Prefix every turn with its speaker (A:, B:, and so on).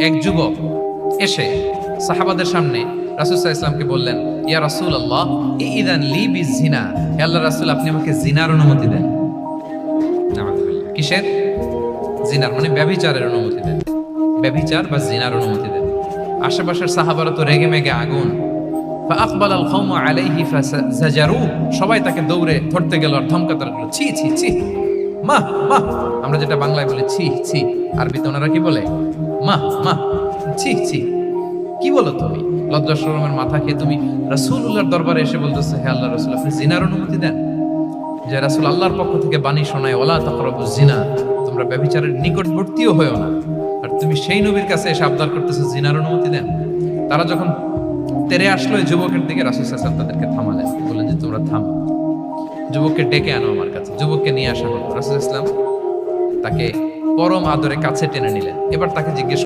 A: এক যুবক এসে সাহাবাদের সামনে রাসূল সাল্লাল্লাহু আলাইহি ওয়াসাল্লামকে বললেন, ইয়া রাসূলুল্লাহ ইযান লি বিজিনা, হে আল্লাহর রাসূল আপনি আমাকে জিনার অনুমতি দেন। নাউযুবিল্লাহ। কিসের? জিনার মানে ব্যভিচারের অনুমতি দেন। ব্যভিচার বা জিনার অনুমতি দেন। আশেপাশের সাহাবারা তো রেগে মেগে আগুন। ফাআকবাল আল কওমু আলাইহি ফাজাজারু, সবাই তাকে দৌড়ে ধরতে গেল আর ধমকাতে লাগলো, ছি ছি ছি, মাহ মাহ। আমরা যেটা বাংলায় বলি ছি ছি, আরবিতে ওনারা কি বলে? মাহ মাহ, ছি ছি। কি বলো তুমি? লজ্জা শরমের মাথা খেয়ে তুমি রাসূলুল্লাহর দরবারে এসে বলতেছো, হে আল্লাহর রাসূল আপনি জিনার অনুমতি দেন। যে রাসূল আল্লাহর পক্ষ থেকে বাণী শোনায়, ওয়ালা তাকরাবুজ জিনা, তোমরা ব্যভিচারের নিকটবর্তীও হয়ো না। আর তুমি সেই নবীর কাছে এসে আবদার করতেছো জিনার অনুমতি দেন। তারা যখন তেরে আসলো এই যুবকের দিকে, রাসূল সাল্লাল্লাহু আলাইহি ওয়াসাল্লাম তাদেরকে থামালেন, বললেন যে তোমরা থামো, যুবককে ডেকে আনো আমার কাছে। যুবককে নিয়ে আসা হলো। রাসূল সাল্লাল্লাহু আলাইহি ওয়াসাল্লাম তাকে পরম আদরে কাছে টেনে নিলেন। এবার তাকে জিজ্ঞেস